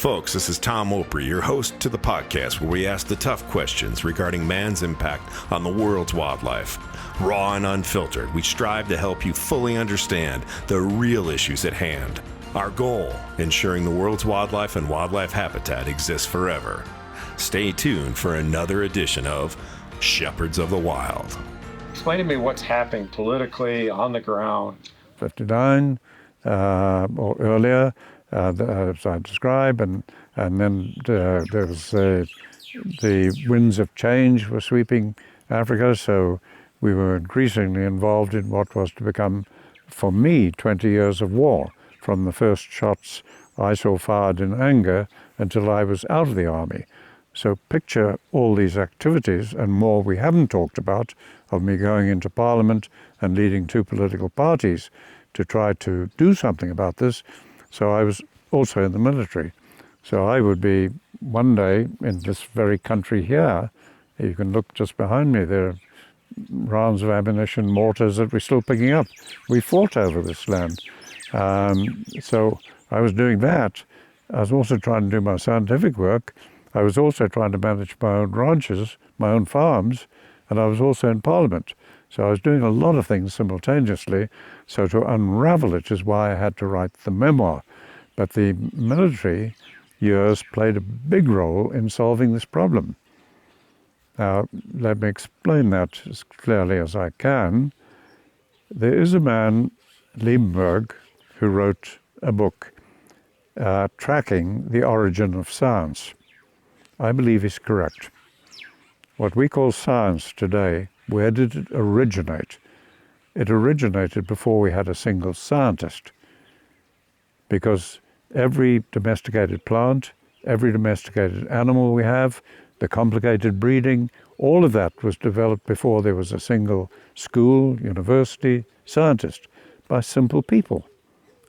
Folks, this is Tom Opre, your host to the podcast where we ask the tough questions regarding man's impact on the world's wildlife. Raw and unfiltered, we strive to help you fully understand the real issues at hand. Our goal, ensuring the world's wildlife and wildlife habitat exists forever. Stay tuned for another edition of Shepherds of the Wild. Explain to me what's happening politically on the ground. 59 or earlier, as I describe, and then there was the winds of change were sweeping Africa, so we were increasingly involved in what was to become, for me, 20 years of war, from the first shots I saw fired in anger until I was out of the army. So picture all these activities and more we haven't talked about, of me going into Parliament and leading two political parties to try to do something about this. So I was also in the military. So I would be one day in this very country here. You can look just behind me, there are rounds of ammunition, mortars that we're still picking up. We fought over this land. So I was doing that. I was also trying to do my scientific work. I was also trying to manage my own ranches, my own farms, and I was also in Parliament. So I was doing a lot of things simultaneously. So to unravel it is why I had to write the memoir. But the military years played a big role in solving this problem. Now, let me explain that as clearly as I can. There is a man, Liebenberg, who wrote a book tracking the origin of science. I believe he's correct. What we call science today, where did it originate? It originated before we had a single scientist, because every domesticated plant, every domesticated animal we have, the complicated breeding, all of that was developed before there was a single school, university, scientist, by simple people,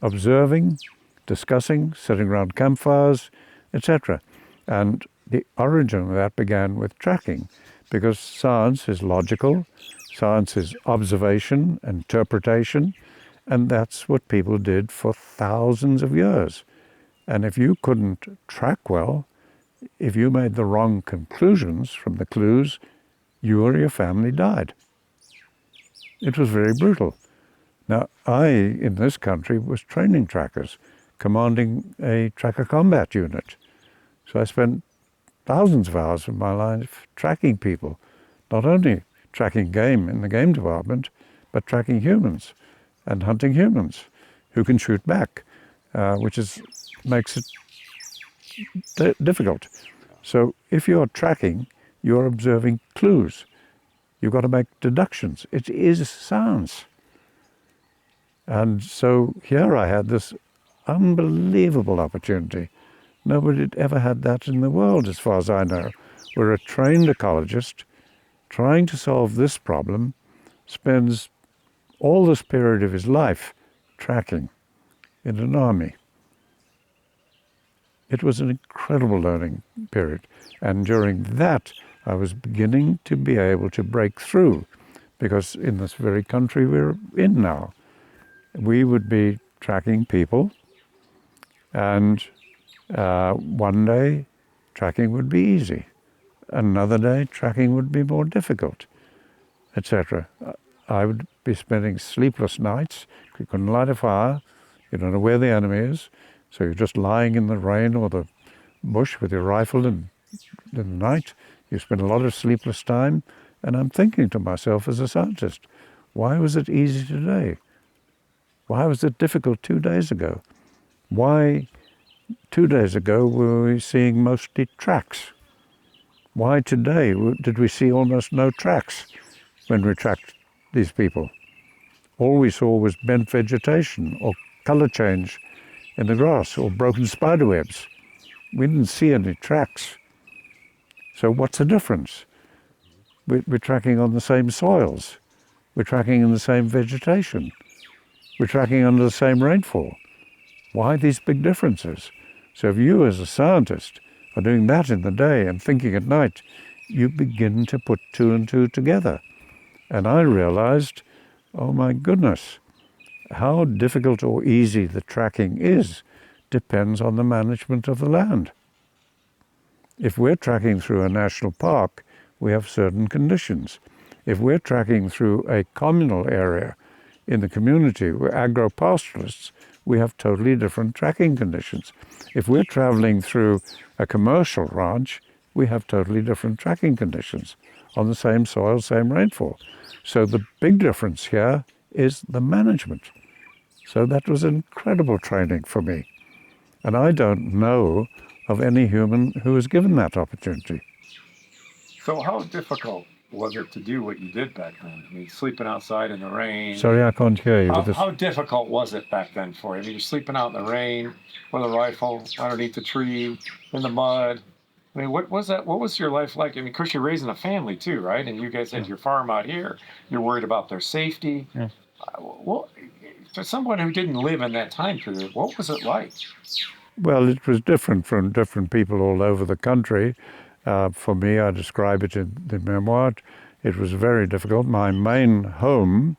observing, discussing, sitting around campfires, etc. And the origin of that began with tracking, because science is logical, science is observation, interpretation, and that's what people did for thousands of years. And if you couldn't track well, if you made the wrong conclusions from the clues, you or your family died. It was very brutal. Now, I, in this country, was training trackers, commanding a tracker combat unit. So I spent thousands of hours of my life tracking people, not only tracking game in the game department, but tracking humans and hunting humans who can shoot back, which makes it difficult. So if you're tracking, you're observing clues. You've got to make deductions. It is science. And so here I had this unbelievable opportunity. Nobody had ever had that in the world, as far as I know, where a trained ecologist trying to solve this problem spends all this period of his life tracking in an army. It was an incredible learning period. And during that, I was beginning to be able to break through, because in this very country we're in now, we would be tracking people, and one day tracking would be easy. Another day tracking would be more difficult, etc. I would be spending sleepless nights. You couldn't light a fire. You don't know where the enemy is. So you're just lying in the rain or the bush with your rifle in the night. You spend a lot of sleepless time. And I'm thinking to myself as a scientist, why was it easy today? Why was it difficult 2 days ago? Why 2 days ago were we seeing mostly tracks? Why today did we see almost no tracks when we tracked these people? All we saw was bent vegetation or color change in the grass or broken spider webs. We didn't see any tracks. So what's the difference? We're tracking on the same soils. We're tracking in the same vegetation. We're tracking under the same rainfall. Why these big differences? So if you as a scientist are doing that in the day and thinking at night, you begin to put two and two together. And I realized, oh my goodness, how difficult or easy the tracking is depends on the management of the land. If we're tracking through a national park, we have certain conditions. If we're tracking through a communal area in the community, we're agro-pastoralists, we have totally different tracking conditions. If we're traveling through a commercial ranch, we have totally different tracking conditions on the same soil, same rainfall. So the big difference here is the management. So that was incredible training for me. And I don't know of any human who was given that opportunity. So how difficult was it to do what you did back then? I mean, sleeping outside in the rain. Sorry, I can't hear you. How difficult was it back then for you? I mean, you're sleeping out in the rain with a rifle underneath the tree, in the mud. I mean, what was that? What was your life like? I mean, of course, you're raising a family too, right? And you guys had your farm out here. You're worried about their safety. Yeah. Well, for someone who didn't live in that time period, what was it like? Well, it was different from different people all over the country. For me, I describe it in the memoir. It was very difficult. My main home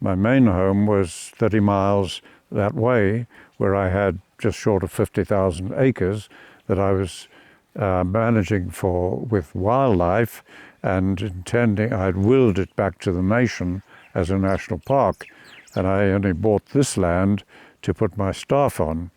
was 30 miles that way, where I had just short of 50,000 acres that I was managing with wildlife and intending. I'd willed it back to the nation as a national park, and I only bought this land to put my staff on.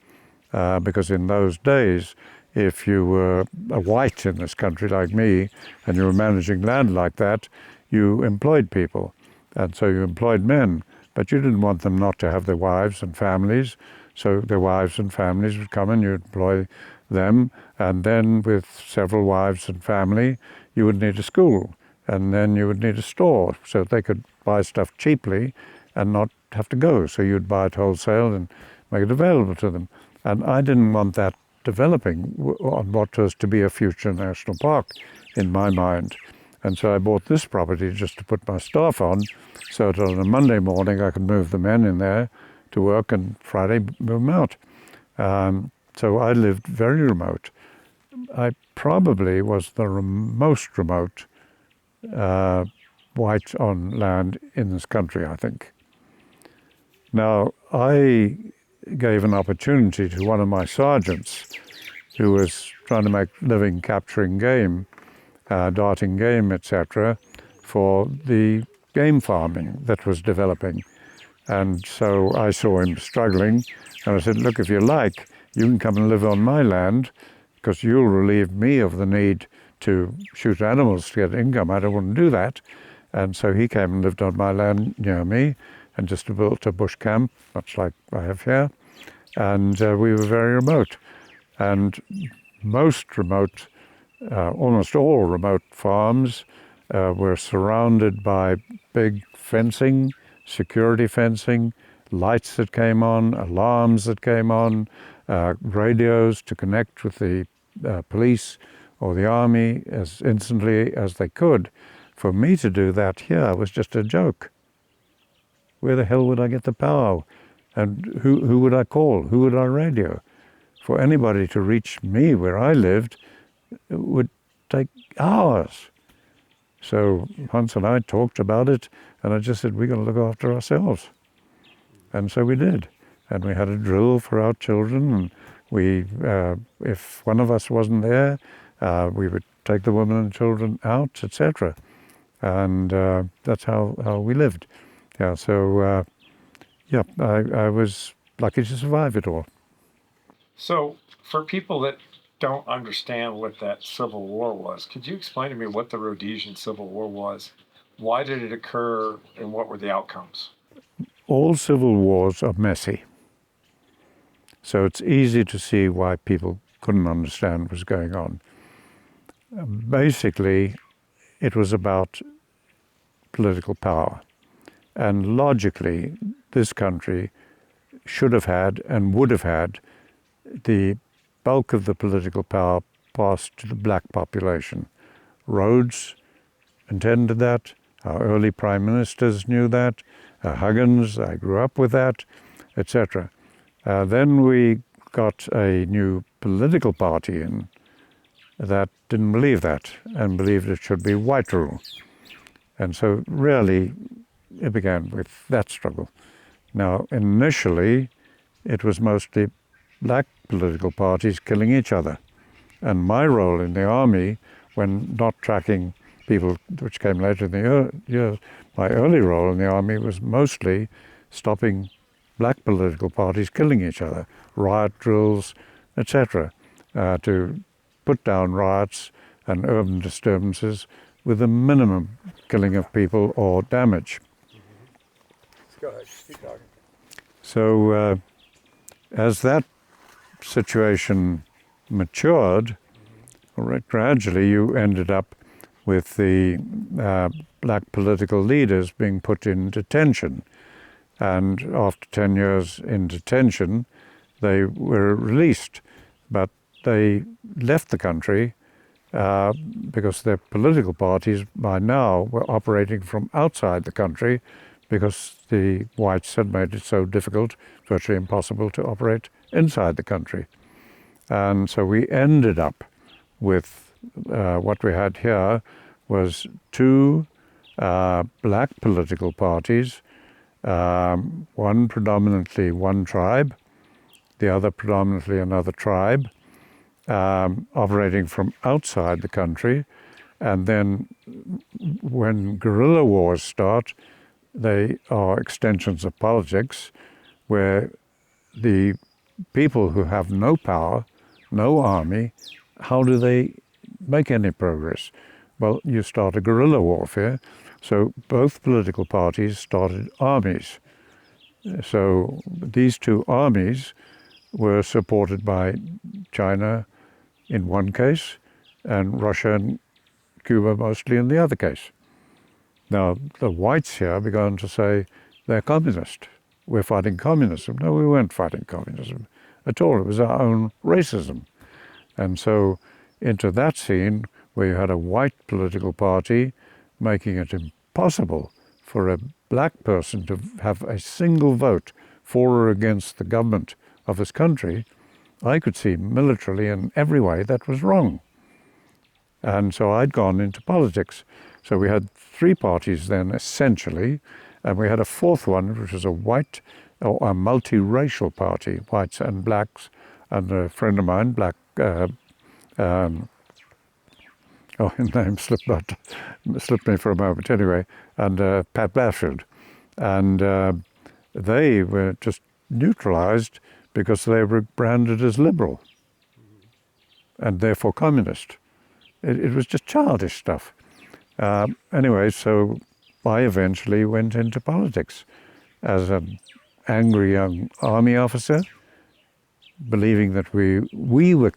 Because in those days, if you were a white in this country like me, and you were managing land like that, you employed people. And so you employed men, but you didn't want them not to have their wives and families. So their wives and families would come and you'd employ them. And then with several wives and family, you would need a school. And then you would need a store so they could buy stuff cheaply and not have to go. So you'd buy it wholesale and make it available to them. And I didn't want that developing on what was to be a future national park in my mind. And so I bought this property just to put my staff on, so that on a Monday morning I could move the men in there to work and Friday move them out. So I lived very remote. I probably was the most remote white on land in this country, I think. Now, I gave an opportunity to one of my sergeants who was trying to make a living capturing game, darting game, etc., for the game farming that was developing. And so I saw him struggling, and I said, look, if you like, you can come and live on my land, because you'll relieve me of the need to shoot animals to get income. I don't want to do that. And so he came and lived on my land near me, and just built a bush camp, much like I have here. And we were very remote. And most remote, almost all remote farms were surrounded by big fencing, security fencing, lights that came on, alarms that came on, radios to connect with the police or the army as instantly as they could. For me to do that here was just a joke. Where the hell would I get the power? And who would I call? Who would I radio? For anybody to reach me where I lived, it would take hours. So Hans and I talked about it, and I just said, we're going to look after ourselves. And so we did. And we had a drill for our children, and we, if one of us wasn't there, we would take the women and children out, etc. And that's how we lived. Yeah, so I was lucky to survive it all. So for people that don't understand what that Civil War was, could you explain to me what the Rhodesian Civil War was? Why did it occur, and what were the outcomes? All civil wars are messy. So it's easy to see why people couldn't understand what was going on. Basically, it was about political power. And logically, this country should have had and would have had the bulk of the political power passed to the black population. Rhodes intended that. Our early prime ministers knew that. Huggins, I grew up with that, etc. Then we got a new political party in that didn't believe that and believed it should be white rule. And so really it began with that struggle. Now, initially, it was mostly black political parties killing each other. And my role in the army, when not tracking people, which came later in the years, my early role in the army was mostly stopping black political parties killing each other, riot drills, etc., to put down riots and urban disturbances with a minimum killing of people or damage. Go ahead, keep talking. So as that situation matured, gradually you ended up with the black political leaders being put in detention. And after 10 years in detention, they were released. But they left the country because their political parties by now were operating from outside the country because the whites had made it so difficult, virtually impossible, to operate inside the country. And so we ended up with what we had here was two black political parties, one predominantly one tribe, the other predominantly another tribe, operating from outside the country. And then when guerrilla wars start, they are extensions of politics where the people who have no power, no army, how do they make any progress? Well, you start a guerrilla warfare. So both political parties started armies. So these two armies were supported by China in one case and Russia and Cuba mostly in the other case. Now, the whites here began to say, they're communist. We're fighting communism. No, we weren't fighting communism at all. It was our own racism. And so into that scene where you had a white political party making it impossible for a black person to have a single vote for or against the government of his country, I could see militarily in every way that was wrong. And so I'd gone into politics. So we had three parties then, essentially, and we had a fourth one, which was a white, or a multiracial party, whites and blacks, and a friend of mine, black, his name slipped me for a moment anyway, and Pat Bashford. And they were just neutralized because they were branded as liberal and therefore communist. It was just childish stuff. Anyway, so I eventually went into politics as an angry young army officer, believing that we were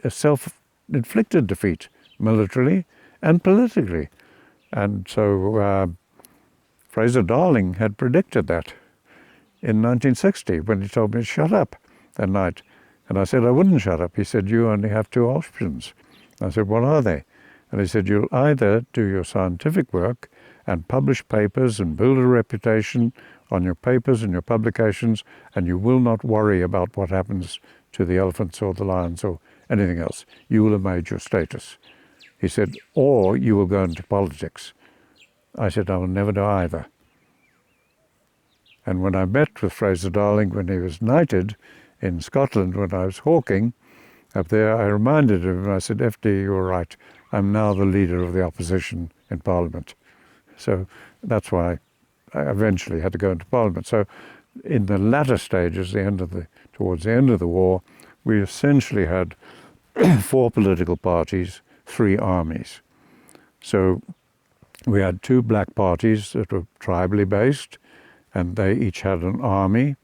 a self-inflicted defeat militarily and politically. And so Fraser Darling had predicted that in 1960 when he told me to shut up that night. And I said I wouldn't shut up. He said, you only have two options. I said, what are they? And he said, you'll either do your scientific work and publish papers and build a reputation on your papers and your publications, and you will not worry about what happens to the elephants or the lions or anything else. You will have made your status. He said, or you will go into politics. I said, I will never do either. And when I met with Fraser Darling when he was knighted in Scotland, when I was hawking up there, I reminded him, I said, FD, you're right. I'm now the leader of the opposition in Parliament. So that's why I eventually had to go into Parliament. So in the latter stages, towards the end of the war, we essentially had four political parties, three armies. So we had two black parties that were tribally based, and they each had an army,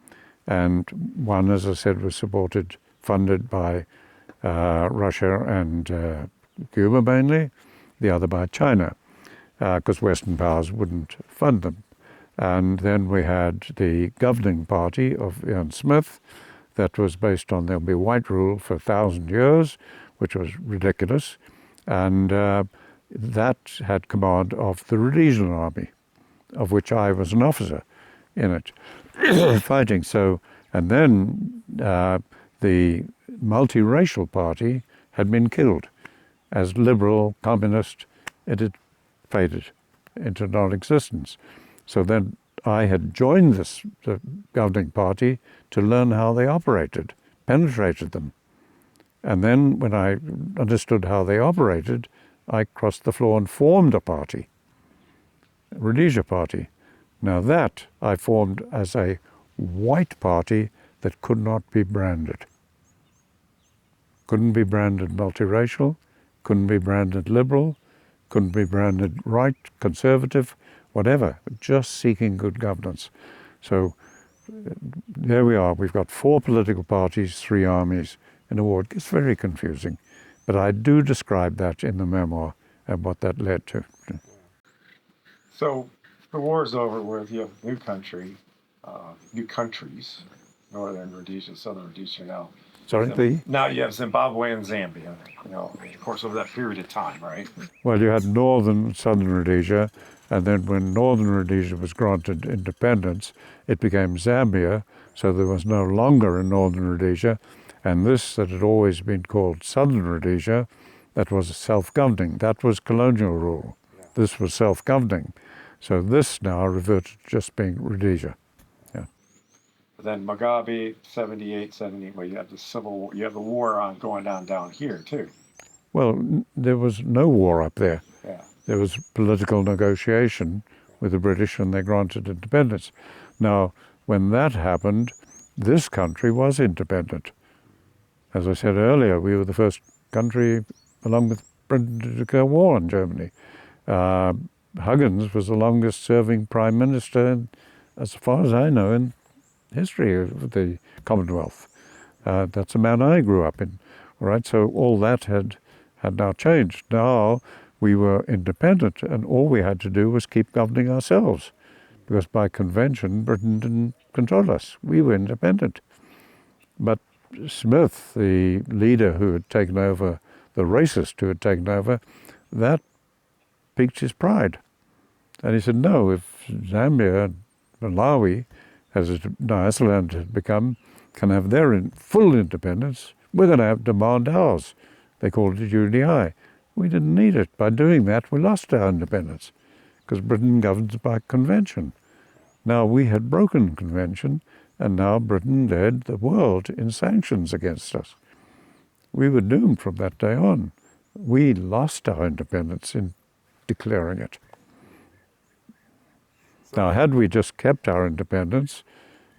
and one, as I said, was funded by Russia and Cuba mainly, the other by China, because Western powers wouldn't fund them. And then we had the governing party of Ian Smith that was based on there'll be white rule for 1,000 years, which was ridiculous. And that had command of the Rhodesian army, of which I was an officer in it, fighting. So, and then the multiracial party had been killed. As liberal, communist, it had faded into non-existence. So then I had joined the governing party to learn how they operated penetrated them. And then when I understood how they operated, I crossed the floor and formed a party, Rhodesia Party. Now that I formed as a white party that could not be branded. Couldn't be branded multiracial, couldn't be branded liberal, couldn't be branded right, conservative, whatever, just seeking good governance. So there we are. We've got 4 political parties, 3 armies in a war. It gets very confusing. But I do describe that in the memoir and what that led to. So the war's over with. You have new country, new countries, Northern Rhodesia, Southern Rhodesia now. Sorry, Now you have Zimbabwe and Zambia, of course, over that period of time, right? Well, you had Northern and Southern Rhodesia, and then when Northern Rhodesia was granted independence, it became Zambia, so there was no longer a Northern Rhodesia, and this that had always been called Southern Rhodesia, that was self-governing. That was colonial rule. Yeah. This was self-governing. So this now reverted to just being Rhodesia. But then Mugabe, 78, 70, well, you have the civil war, you have the war on going down here too. Well, there was no war up there. Yeah. There was political negotiation with the British and they granted independence. Now, when that happened, this country was independent. As I said earlier, we were the first country, along with Britain, to declare war on Germany. Huggins was the longest serving prime minister, as far as I know, in history of the Commonwealth. That's a man I grew up in. All right, so all that had now changed. Now we were independent, and all we had to do was keep governing ourselves, because by convention, Britain didn't control us. We were independent. But Smith, the leader who had taken over, the racist who had taken over, that piqued his pride. And he said, no, if Zambia, Malawi, as Nyasaland had become, can have their full independence, we're going to have demand ours. They called it UDI. We didn't need it. By doing that, we lost our independence, because Britain governs by convention. Now we had broken convention, and now Britain led the world in sanctions against us. We were doomed from that day on. We lost our independence in declaring it. Now, had we just kept our independence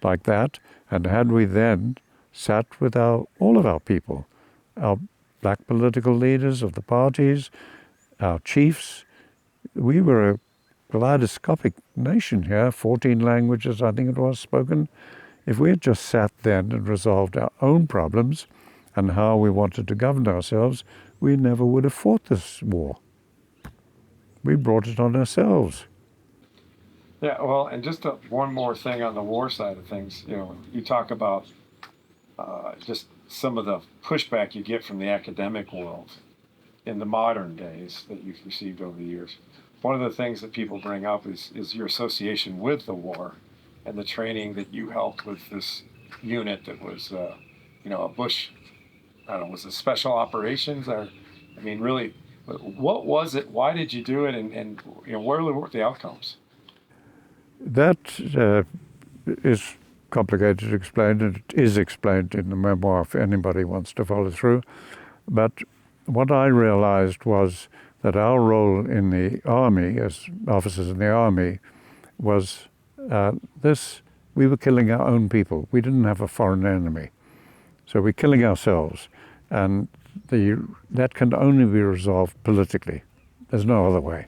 like that, and had we then sat with all of our people, our black political leaders of the parties, our chiefs, we were a kaleidoscopic nation here, 14 languages, I think it was, spoken. If we had just sat then and resolved our own problems and how we wanted to govern ourselves, we never would have fought this war. We brought it on ourselves. Yeah, well, and just one more thing on the war side of things. You talk about just some of the pushback you get from the academic world in the modern days that you've received over the years. One of the things that people bring up is your association with the war and the training that you helped with this unit that was, a Bush, I don't know, was it special operations? Really, what was it? Why did you do it? And where were the outcomes? That is complicated to explain, and it is explained in the memoir if anybody wants to follow through. But what I realized was that our role in the army, as officers in the army, was we were killing our own people. We didn't have a foreign enemy. So we're killing ourselves. And that can only be resolved politically. There's no other way.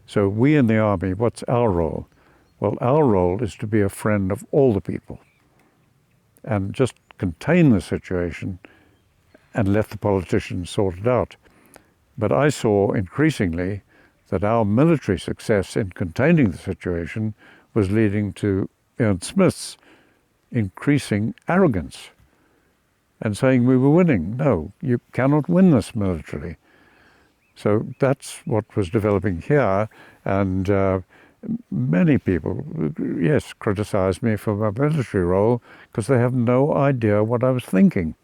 So we in the army, what's our role? Well, our role is to be a friend of all the people and just contain the situation and let the politicians sort it out. But I saw increasingly that our military success in containing the situation was leading to Ian Smith's increasing arrogance and saying we were winning. No, you cannot win this militarily. So that's what was developing here, and many people, yes, criticized me for my military role because they have no idea what I was thinking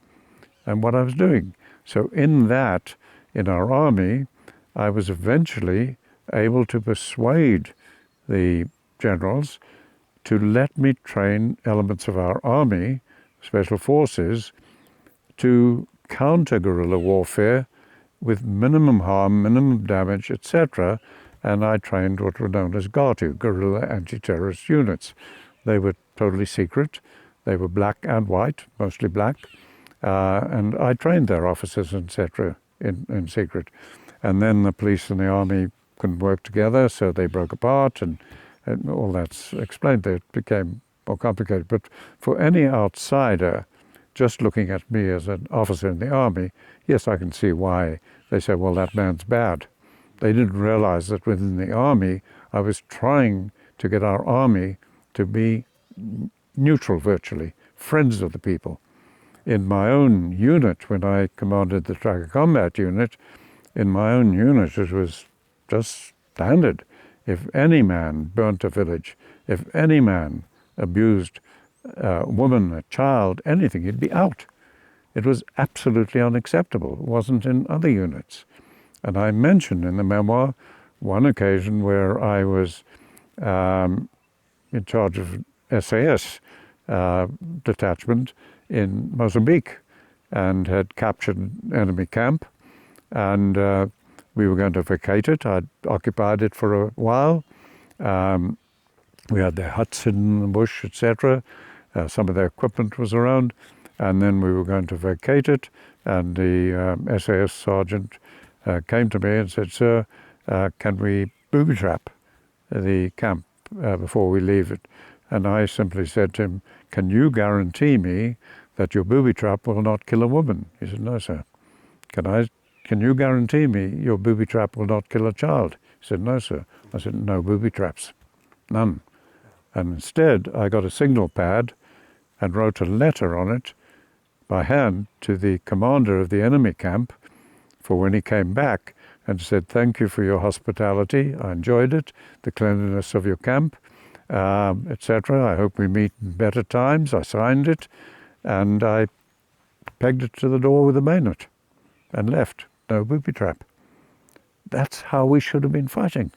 and what I was doing. So in our army, I was eventually able to persuade the generals to let me train elements of our army special forces to counter guerrilla warfare with minimum harm, minimum damage, etc. And I trained what were known as GATU, Guerrilla Anti-Terrorist Units. They were totally secret. They were black and white, mostly black. And I trained their officers, etc., in secret. And then the police and the army couldn't work together, so they broke apart, and all that's explained. It became more complicated. But for any outsider, just looking at me as an officer in the army, yes, I can see why they say, well, that man's bad. They didn't realize that within the army, I was trying to get our army to be neutral virtually, friends of the people. In my own unit, when I commanded the Tracker Combat Unit, in my own unit it was just standard. If any man burnt a village, if any man abused a woman, a child, anything, he'd be out. It was absolutely unacceptable. It wasn't in other units. And I mentioned in the memoir one occasion where I was in charge of SAS detachment in Mozambique and had captured an enemy camp, and we were going to vacate it. I'd occupied it for a while. We had their huts in the bush, etc. Some of their equipment was around, and then we were going to vacate it, and the SAS sergeant came to me and said, "Sir, can we booby trap the camp before we leave it?" And I simply said to him, "Can you guarantee me that your booby trap will not kill a woman?" He said, "No, sir." Can you guarantee me your booby trap will not kill a child?" He said, "No, sir." I said, "No booby traps, none." And instead, I got a signal pad and wrote a letter on it by hand to the commander of the enemy camp for when he came back, and said, "Thank you for your hospitality. I enjoyed it, the cleanliness of your camp, etc. I hope we meet in better times." I signed it, and I pegged it to the door with a bayonet and left. No booby trap. That's how we should have been fighting.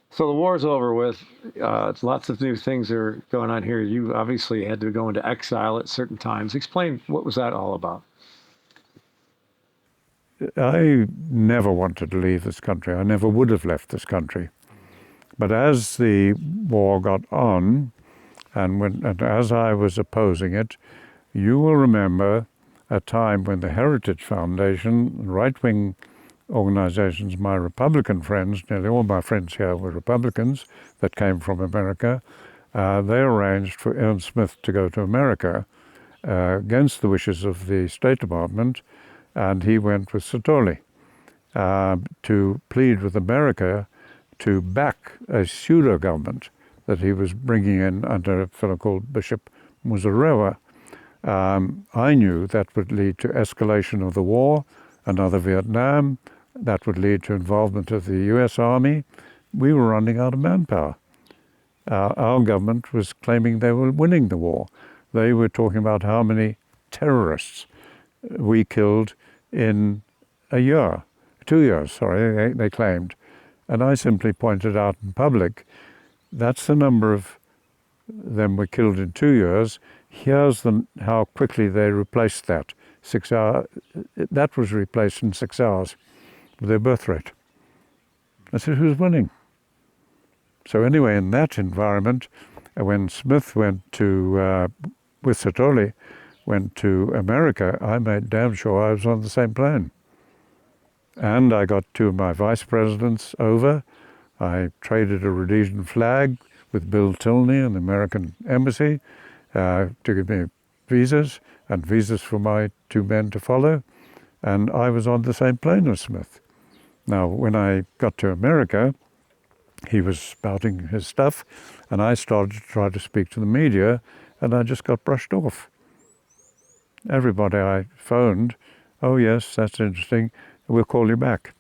So the war's over with. Lots of new things are going on here. You obviously had to go into exile at certain times. Explain, what was that all about? I never wanted to leave this country. I never would have left this country. But as the war got on, and as I was opposing it, you will remember a time when the Heritage Foundation, right-wing organizations, my Republican friends, nearly all my friends here were Republicans that came from America, they arranged for Ian Smith to go to America against the wishes of the State Department, and he went with Satory to plead with America to back a pseudo-government that he was bringing in under a fellow called Bishop Muzorewa. I knew that would lead to escalation of the war, another Vietnam, that would lead to involvement of the U.S. Army. We were running out of manpower. Our government was claiming they were winning the war. They were talking about how many terrorists we killed in a year, 2 years, sorry, they claimed. And I simply pointed out in public, that's the number of them were killed in 2 years. Here's how quickly they replaced that. 6 hours, that was replaced in 6 hours with their birth rate. I said, who's winning? So anyway, in that environment, when Smith went to, with Satory, went to America, I made damn sure I was on the same plane. And I got two of my vice presidents over. I traded a Rhodesian flag with Bill Tilney and the American embassy to give me visas and visas for my two men to follow. And I was on the same plane as Smith. Now, when I got to America, he was spouting his stuff, and I started to try to speak to the media, and I just got brushed off. Everybody I phoned, "Oh yes, that's interesting, we'll call you back."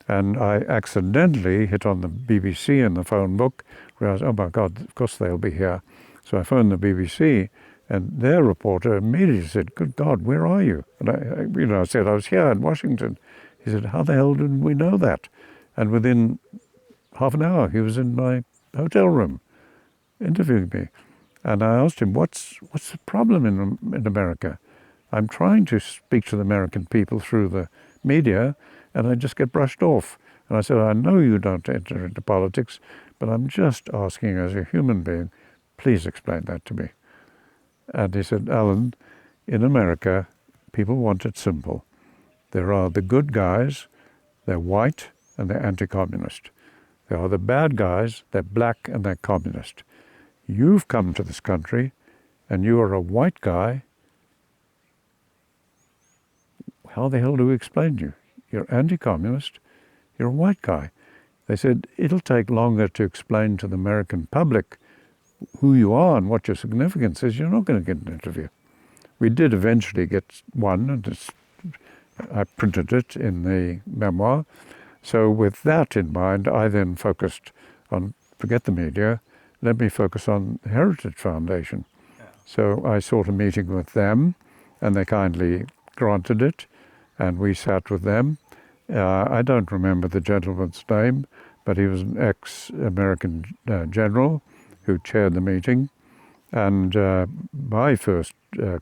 And I accidentally hit on the BBC in the phone book, realized, oh my God, of course they'll be here. So I phoned the BBC, and their reporter immediately said, "Good God, where are you?" And I said, "I was here in Washington." He said, "How the hell did we know that?" And within half an hour, he was in my hotel room. interviewing me. And I asked him, what's the problem in America? I'm trying to speak to the American people through the media, and I just get brushed off. And I said, I know you don't enter into politics, but I'm just asking as a human being, please explain that to me. And he said, Allan, in America, people want it simple. There are the good guys, they're white, and they're anti-communist. There are the bad guys, they're black, and they're communist. You've come to this country, and you are a white guy. How the hell do we explain you? You're anti-communist, you're a white guy. They said, it'll take longer to explain to the American public who you are and what your significance is. You're not going to get an interview. We did eventually get one, and I printed it in the memoir. So with that in mind, I then focused on, forget the media, let me focus on the Heritage Foundation. Yeah. So I sought a meeting with them, and they kindly granted it, and we sat with them. I don't remember the gentleman's name, but he was an ex-American general who chaired the meeting. And my first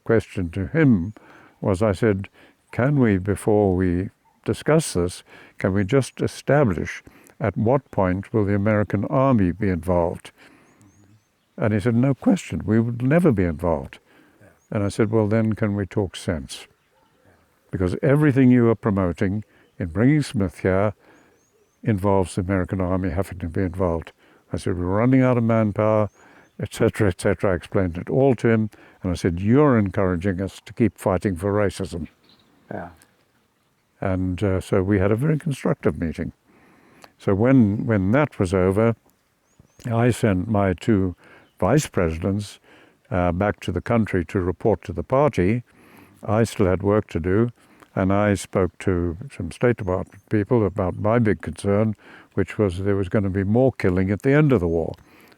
question to him was, I said, can we, before we discuss this, can we just establish at what point will the American Army be involved? And he said, no question, we would never be involved. Yeah. And I said, well, then can we talk sense? Yeah. Because everything you are promoting in bringing Smith here involves the American Army having to be involved. I said, we're running out of manpower, etc., etc. I explained it all to him, and I said, you're encouraging us to keep fighting for racism. Yeah. And so we had a very constructive meeting. So when that was over, I sent my two vice presidents back to the country to report to the party. I still had work to do, and I spoke to some State Department people about my big concern, which was there was going to be more killing at the end of the war.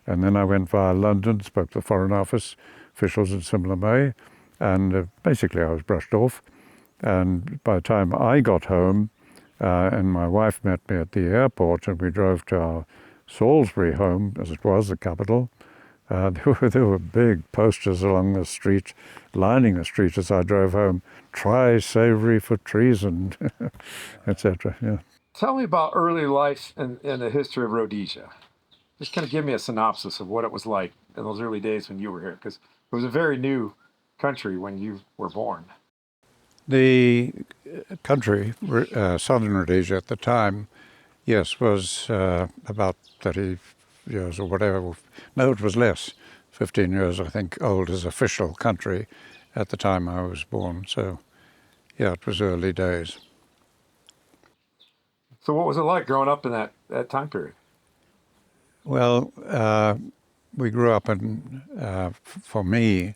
And then I went via London, spoke to the Foreign Office officials in similar way, and basically I was brushed off. And by the time I got home, and my wife met me at the airport, and we drove to our Salisbury home, as it was, the capital, there were big posters along the street, lining the street as I drove home, try Savory for treason, etc. Yeah. Tell me about early life and the history of Rhodesia. Just kind of give me a synopsis of what it was like in those early days when you were here, because it was a very new country when you were born. The country, southern Rhodesia at the time, yes, was about 30 years or whatever. No, it was less. 15 years, I think, old as official country at the time I was born. So, yeah, it was early days. So what was it like growing up in that time period? Well, we grew up in, for me,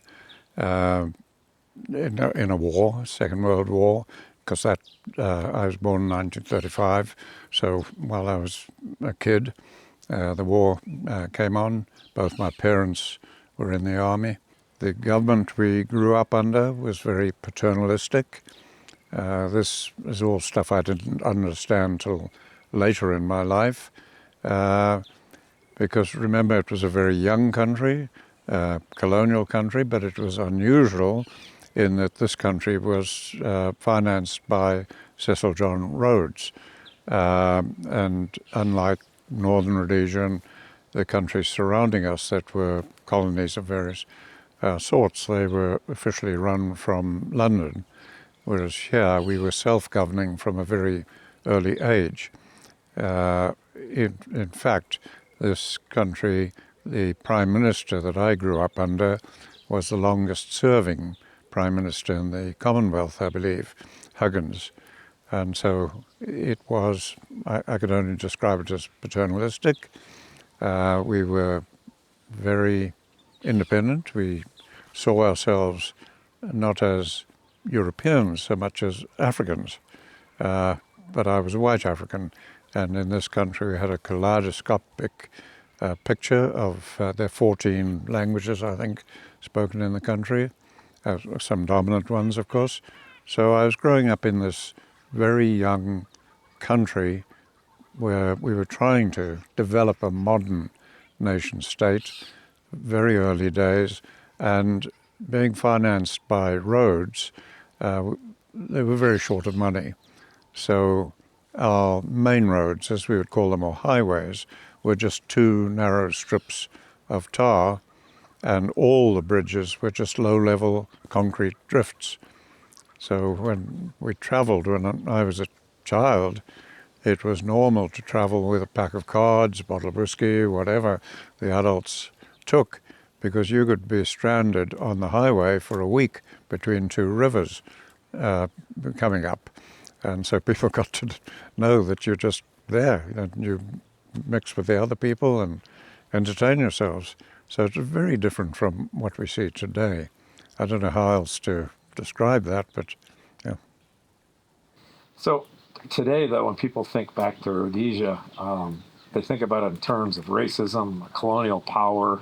in a war, Second World War, because I was born in 1935. So while I was a kid, the war came on. Both my parents were in the army. The government we grew up under was very paternalistic. This is all stuff I didn't understand till later in my life. Because remember, it was a very young country, colonial country, but it was unusual in that this country was financed by Cecil John Rhodes. And unlike northern Rhodesia and the countries surrounding us that were colonies of various sorts, they were officially run from London, whereas here we were self-governing from a very early age. In fact, this country, the Prime Minister that I grew up under was the longest serving Prime Minister in the Commonwealth, I believe, Huggins. And so it was, I could only describe it as paternalistic. We were very independent. We saw ourselves not as Europeans so much as Africans. But I was a white African. And in this country, we had a kaleidoscopic picture of there are 14 languages, I think, spoken in the country, some dominant ones, of course. So I was growing up in this very young country where we were trying to develop a modern nation state. very early days, and being financed by roads, they were very short of money. So our main roads, as we would call them, or highways, were just two narrow strips of tar, and all the bridges were just low-level concrete drifts. So when we traveled, when I was a child, it was normal to travel with a pack of cards, a bottle of whiskey, whatever the adults took, because you could be stranded on the highway for a week between two rivers coming up. And so people got to know that you're just there, and you mix with the other people and entertain yourselves. So it's very different from what we see today. I don't know how else to describe that, but yeah. So today, though, when people think back to Rhodesia, they think about it in terms of racism, colonial power.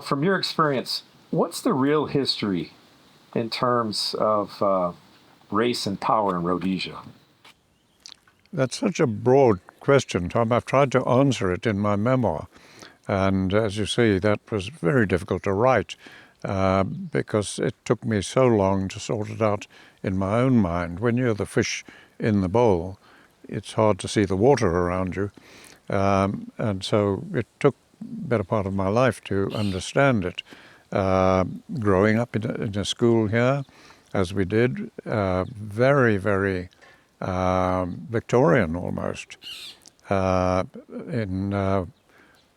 From your experience, what's the real history in terms of race and power in Rhodesia? That's such a broad question, Tom. I've tried to answer it in my memoir. And as you see, that was very difficult to write because it took me so long to sort it out in my own mind. When you're the fish in the bowl, it's hard to see the water around you. And so it took the better part of my life to understand it. Growing up in a school here, as we did, very, very Victorian almost.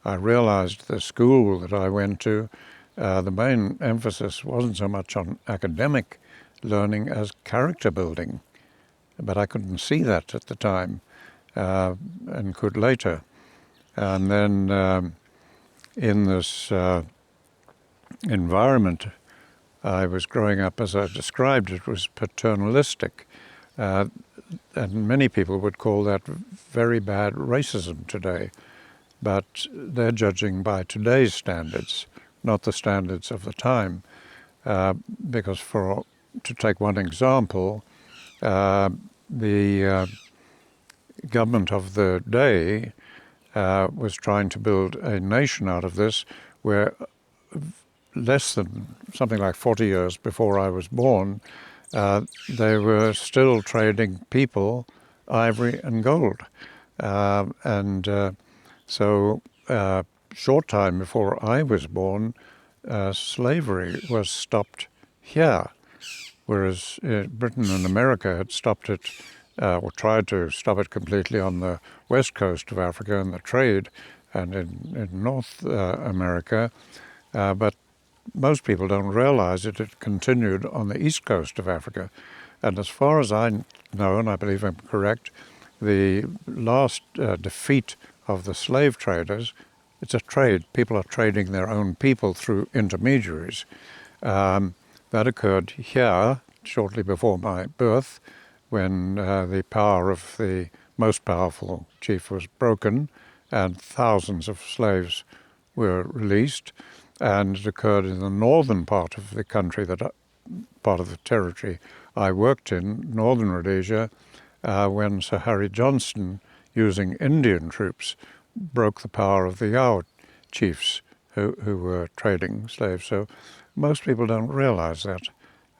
I realized the school that I went to, the main emphasis wasn't so much on academic learning as character building. But I couldn't see that at the time and could later. And then in this environment I was growing up, as I described, it was paternalistic. And many people would call that very bad racism today. But they're judging by today's standards, not the standards of the time. Because to take one example, the government of the day was trying to build a nation out of this, where less than something like 40 years before I was born, they were still trading people, ivory and gold. So short time before I was born, slavery was stopped here, whereas Britain and America had stopped it, or tried to stop it completely on the west coast of Africa and the trade, and in North America. But most people don't realize it had continued on the east coast of Africa. And as far as I know, and I believe I'm correct, the last defeat of the slave traders, it's a trade. People are trading their own people through intermediaries. That occurred here shortly before my birth, when the power of the most powerful chief was broken and thousands of slaves were released. And it occurred in the northern part of the country, part of the territory I worked in, northern Rhodesia, when Sir Harry Johnston, using Indian troops, broke the power of the Yao chiefs who were trading slaves. So most people don't realize that.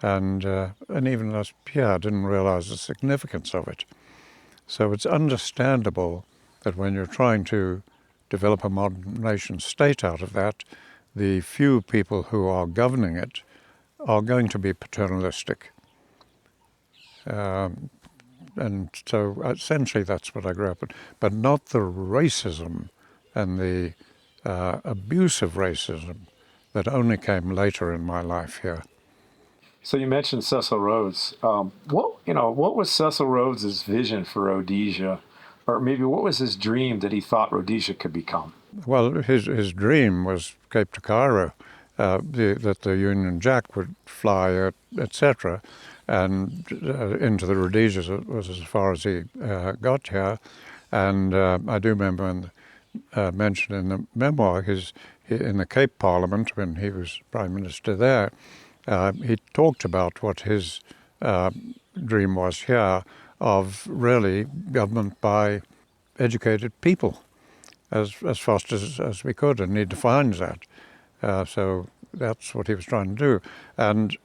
And even us here didn't realize the significance of it. So it's understandable that when you're trying to develop a modern nation state out of that, the few people who are governing it are going to be paternalistic. And so essentially that's what I grew up with, but not the racism and the abuse of racism that only came later in my life here. So you mentioned Cecil Rhodes. What was Cecil Rhodes's vision for Rhodesia, or maybe what was his dream that he thought Rhodesia could become? Well, his dream was Cape to Cairo, that the Union Jack would fly, etc., and into the Rhodesias. It was as far as he got here. And I do remember mentioned in the memoir, in the Cape Parliament, when he was Prime Minister there, he talked about what his dream was here of really government by educated people. as fast as we could, and he defines that. So that's what he was trying to do. And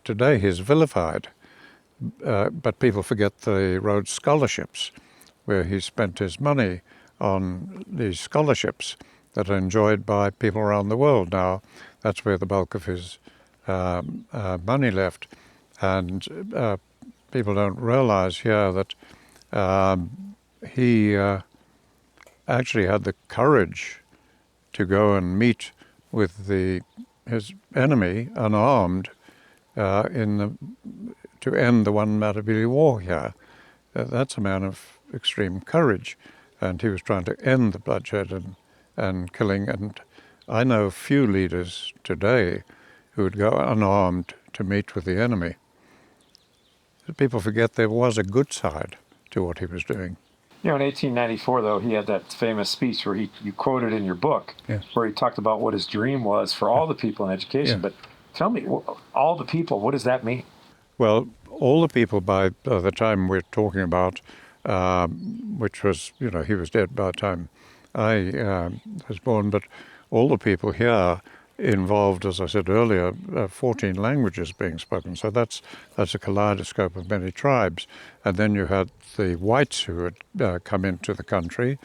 today he's vilified, but people forget the Rhodes scholarships, where he spent his money on these scholarships that are enjoyed by people around the world now. That's where the bulk of his money left. And people don't realize here that he actually had the courage to go and meet with his enemy unarmed to end the one Matabele War here. That's a man of extreme courage, and he was trying to end the bloodshed and killing. And I know few leaders today who would go unarmed to meet with the enemy. People forget there was a good side to what he was doing. You know, in 1894, though, he had that famous speech where you quoted in your book, Yeah. where he talked about what his dream was for all the people in education. Yeah. But tell me, all the people, what does that mean? Well, all the people by the time we're talking about, which was, he was dead by the time I was born, but all the people here involved, as I said earlier, 14 languages being spoken. So that's a kaleidoscope of many tribes. And then you had the whites who had come into the country,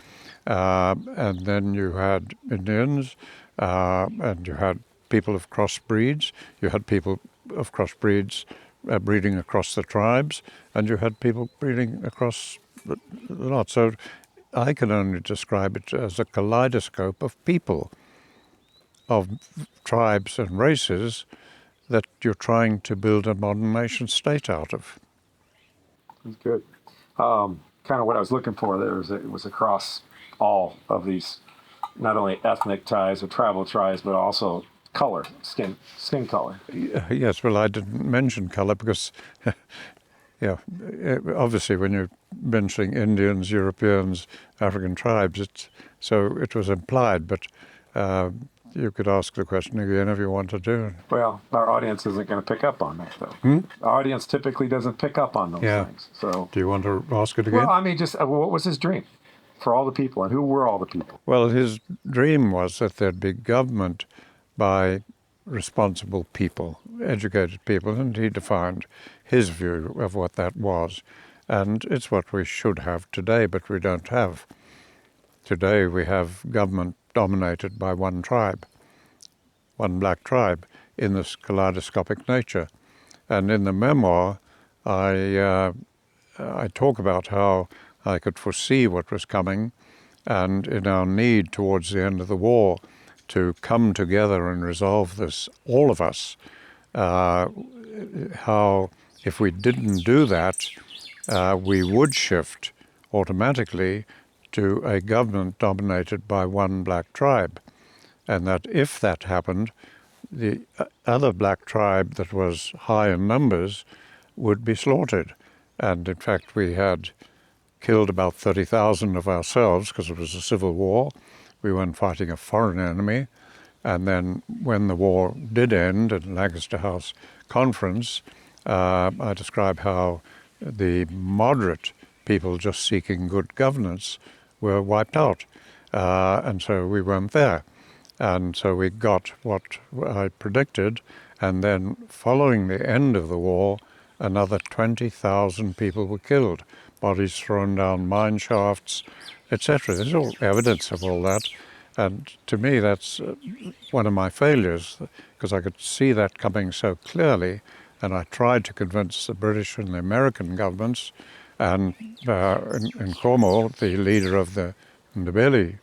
and then you had Indians, and you had people of crossbreeds. You had people of crossbreeds breeding across the tribes, and you had people breeding across the lot. So I can only describe it as a kaleidoscope of people, of tribes and races that you're trying to build a modern nation state out of. That's good. Kind of what I was looking for there was it was across all of these, not only ethnic ties or tribal ties, but also color, skin color. Yes, well, I didn't mention color because, obviously when you're mentioning Indians, Europeans, African tribes, so it was implied, but you could ask the question again if you wanted to. Well, our audience isn't going to pick up on that, though. Our audience typically doesn't pick up on those things. So, do you want to ask it again? Well, I mean, just what was his dream for all the people, and who were all the people? Well, his dream was that there'd be government by responsible people, educated people, and he defined his view of what that was. And it's what we should have today, but we don't have. Today we have government dominated by one tribe, one black tribe, in this kaleidoscopic nature. And in the memoir, I talk about how I could foresee what was coming, and in our need towards the end of the war to come together and resolve this, all of us, how if we didn't do that, we would shift automatically to a government dominated by one black tribe. And that if that happened, the other black tribe that was high in numbers would be slaughtered. And in fact, we had killed about 30,000 of ourselves because it was a civil war. We weren't fighting a foreign enemy. And then when the war did end at Lancaster House Conference, I describe how the moderate people just seeking good governance were wiped out. And so we weren't there. And so we got what I predicted. And then following the end of the war, another 20,000 people were killed, bodies thrown down mine shafts, etc. There's all evidence of all that. And to me, that's one of my failures, because I could see that coming so clearly. And I tried to convince the British and the American governments, and in Cornwall, the leader of the Ndebele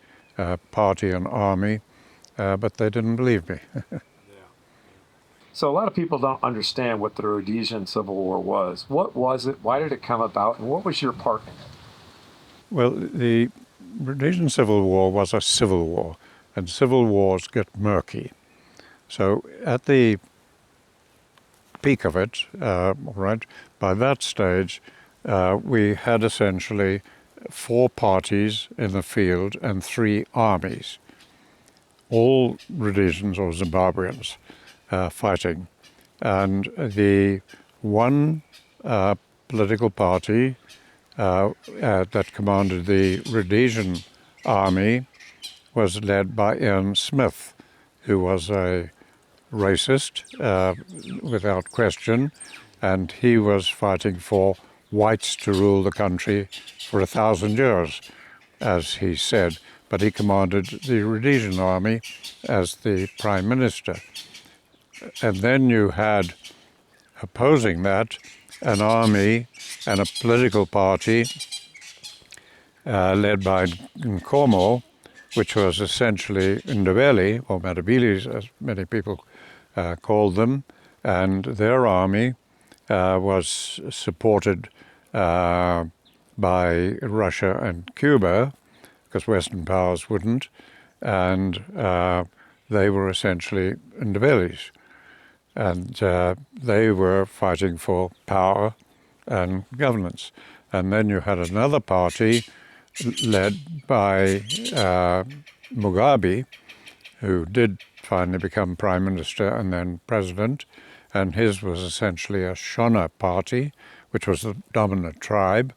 party and army, but they didn't believe me. So a lot of people don't understand what the Rhodesian Civil War was. What was it? Why did it come about? And what was your part in it? Well, the Rhodesian Civil War was a civil war, and civil wars get murky. So at the peak of it, by that stage, we had essentially 4 parties in the field and 3 armies, all Rhodesians or Zimbabweans fighting. And the one political party that commanded the Rhodesian army was led by Ian Smith, who was a racist, without question, and he was fighting for whites to rule the country for 1,000 years, as he said. But he commanded the Rhodesian army as the prime minister. And then you had, opposing that, an army and a political party led by Nkomo, which was essentially Ndebele, or Matabeles, as many people called them, and their army was supported by Russia and Cuba, because Western powers wouldn't, and they were essentially Ndebeles. And they were fighting for power and governance. And then you had another party led by Mugabe, who did finally become prime minister and then president, and his was essentially a Shona party, which was the dominant tribe,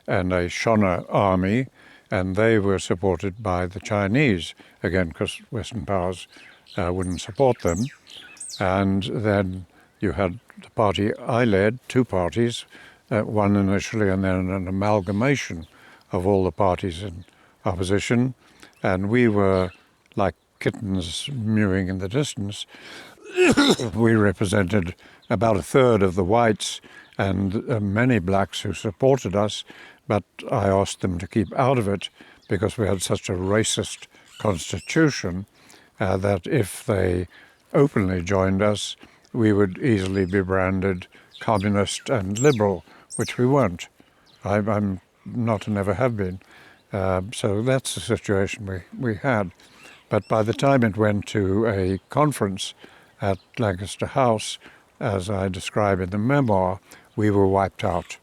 and a Shona army, and they were supported by the Chinese, again, because Western powers wouldn't support them. And then you had the party I led, two parties, one initially and then an amalgamation of all the parties in opposition, and we were like kittens mewing in the distance. We represented about a third of the whites and many blacks who supported us, but I asked them to keep out of it because we had such a racist constitution that if they openly joined us, we would easily be branded communist and liberal, which we weren't. I'm not and never have been. So that's the situation we had. But by the time it went to a conference at Lancaster House, as I describe in the memoir, we were wiped out.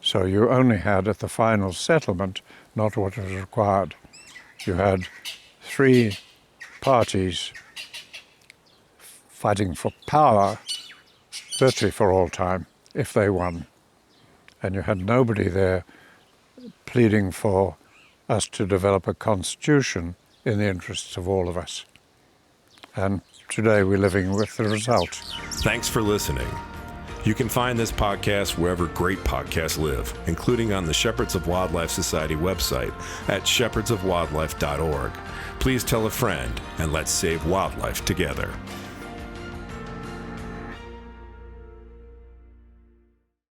So you only had at the final settlement not what was required. You had three parties fighting for power virtually for all time, if they won. And you had nobody there pleading for us to develop a constitution in the interests of all of us. And today we're living with the result. Thanks for listening. You can find this podcast wherever great podcasts live, including on the Shepherds of Wildlife Society website at shepherdsofwildlife.org. Please tell a friend, and let's save wildlife together.